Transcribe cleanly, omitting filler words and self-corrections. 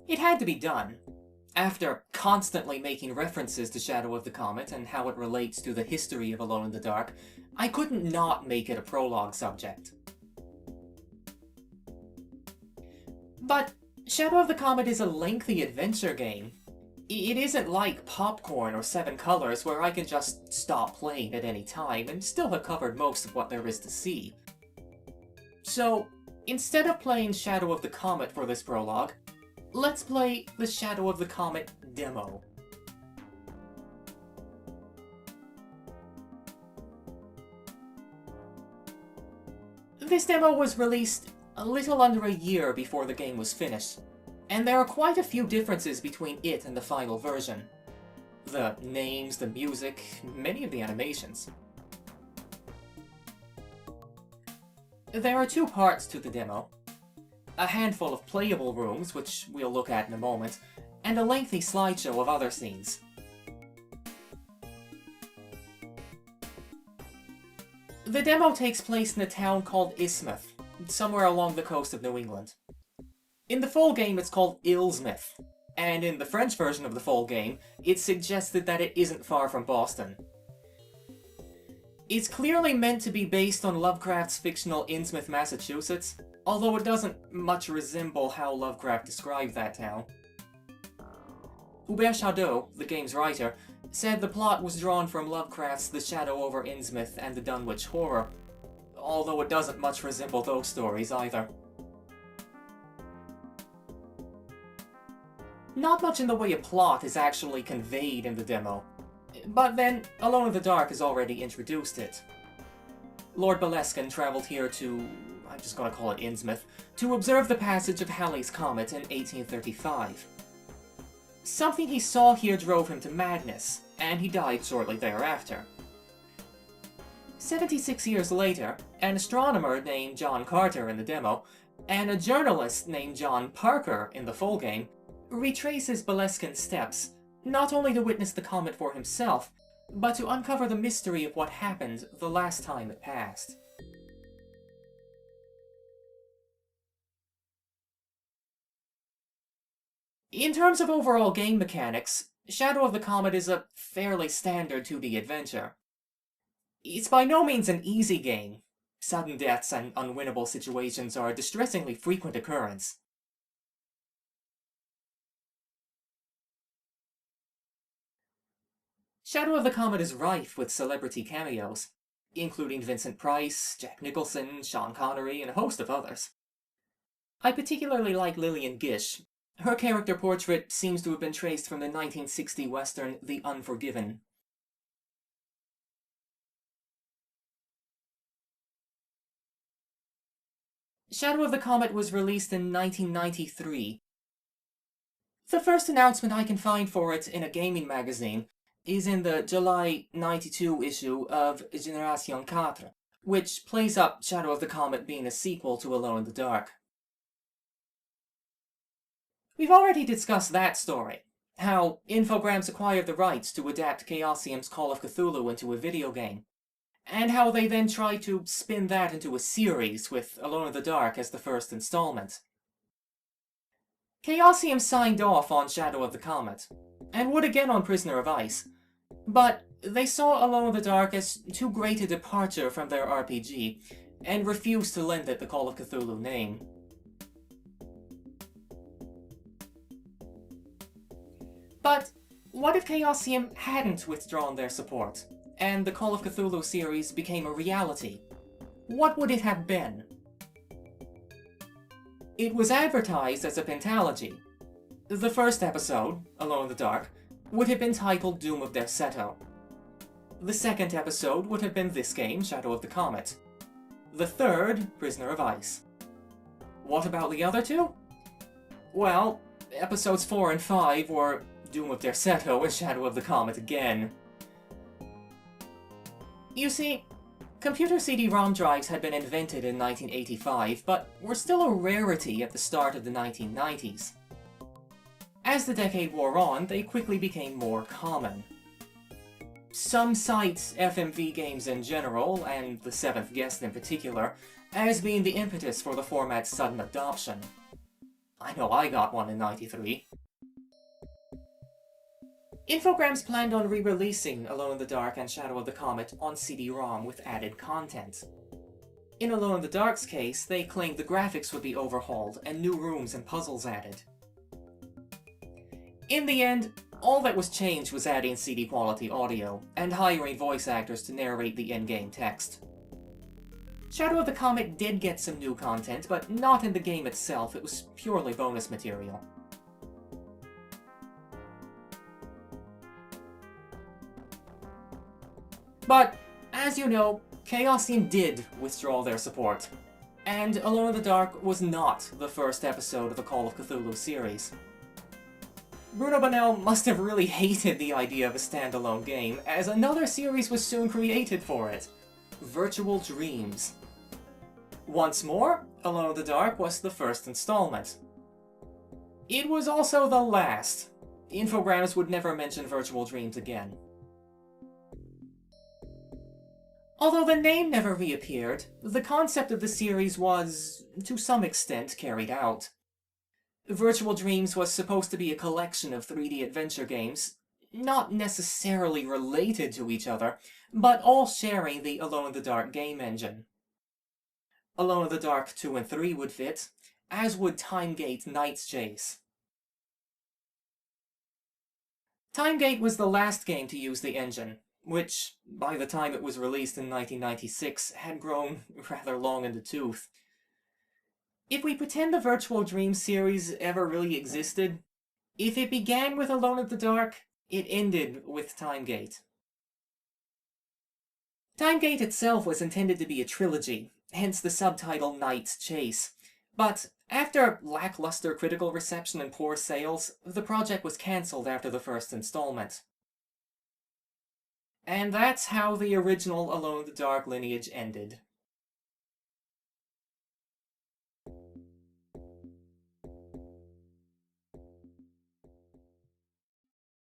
It had to be done. After constantly making references to Shadow of the Comet and how it relates to the history of Alone in the Dark, I couldn't not make it a prologue subject. But Shadow of the Comet is a lengthy adventure game. It isn't like Popcorn or Seven Colors where I can just stop playing at any time and still have covered most of what there is to see. So, instead of playing Shadow of the Comet for this prologue, let's play the Shadow of the Comet demo. This demo was released a little under a year before the game was finished, and there are quite a few differences between it and the final version. The names, the music, many of the animations. There are two parts to the demo. A handful of playable rooms, which we'll look at in a moment, and a lengthy slideshow of other scenes. The demo takes place in a town called Ismouth, somewhere along the coast of New England. In the full game it's called Ilsmouth, and in the French version of the full game, it's suggested that it isn't far from Boston. It's clearly meant to be based on Lovecraft's fictional Innsmouth, Massachusetts, although it doesn't much resemble how Lovecraft described that town. Hubert Chaudeau, the game's writer, said the plot was drawn from Lovecraft's The Shadow over Innsmouth and the Dunwich Horror, although it doesn't much resemble those stories either. Not much in the way of plot is actually conveyed in the demo, but then Alone in the Dark has already introduced it. Lord Boleskine travelled here to, I'm just gonna call it Innsmouth, to observe the passage of Halley's Comet in 1835. Something he saw here drove him to madness, and he died shortly thereafter. 76 years later, an astronomer named John Carter in the demo, and a journalist named John Parker in the full game, retraces Boleskine's steps, not only to witness the comet for himself, but to uncover the mystery of what happened the last time it passed. In terms of overall game mechanics, Shadow of the Comet is a fairly standard 2D adventure. It's by no means an easy game. Sudden deaths and unwinnable situations are a distressingly frequent occurrence. Shadow of the Comet is rife with celebrity cameos, including Vincent Price, Jack Nicholson, Sean Connery, and a host of others. I particularly like Lillian Gish. Her character portrait seems to have been traced from the 1960 western The Unforgiven. Shadow of the Comet was released in 1993. The first announcement I can find for it in a gaming magazine is in the July 92 issue of Génération 4, which plays up Shadow of the Comet being a sequel to Alone in the Dark. We've already discussed that story, how Infogrames acquired the rights to adapt Chaosium's Call of Cthulhu into a video game, and how they then tried to spin that into a series with Alone in the Dark as the first installment. Chaosium signed off on Shadow of the Comet, and would again on Prisoner of Ice, but they saw Alone in the Dark as too great a departure from their RPG, and refused to lend it the Call of Cthulhu name. But what if Chaosium hadn't withdrawn their support, and the Call of Cthulhu series became a reality? What would it have been? It was advertised as a pentalogy. The first episode, Alone in the Dark, would have been titled Doom of Derceto. The second episode would have been this game, Shadow of the Comet. The third, Prisoner of Ice. What about the other two? Well, episodes 4 and 5 were Doom of Derceto and Shadow of the Comet again. You see, computer CD-ROM drives had been invented in 1985, but were still a rarity at the start of the 1990s. As the decade wore on, they quickly became more common. Some cite FMV games in general, and The Seventh Guest in particular, as being the impetus for the format's sudden adoption. I know I got one in '93. Infogrames planned on re-releasing Alone in the Dark and Shadow of the Comet on CD-ROM with added content. In Alone in the Dark's case, they claimed the graphics would be overhauled and new rooms and puzzles added. In the end, all that was changed was adding CD-quality audio, and hiring voice actors to narrate the in-game text. Shadow of the Comet did get some new content, but not in the game itself, it was purely bonus material. But, as you know, Chaosium did withdraw their support, and Alone in the Dark was not the first episode of the Call of Cthulhu series. Bruno Bonnell must have really hated the idea of a standalone game, as another series was soon created for it, Virtual Dreams. Once more, Alone in the Dark was the first installment. It was also the last. Infogrames would never mention Virtual Dreams again. Although the name never reappeared, the concept of the series was, to some extent, carried out. Virtual Dreams was supposed to be a collection of 3D adventure games, not necessarily related to each other, but all sharing the Alone in the Dark game engine. Alone in the Dark 2 and 3 would fit, as would Timegate Night's Chase. Timegate was the last game to use the engine, which, by the time it was released in 1996, had grown rather long in the tooth. If we pretend the Virtual Dreams series ever really existed, if it began with Alone in the Dark, it ended with Timegate. Timegate itself was intended to be a trilogy, hence the subtitle Night's Chase. But after lackluster critical reception and poor sales, the project was cancelled after the first installment. And that's how the original Alone in the Dark lineage ended.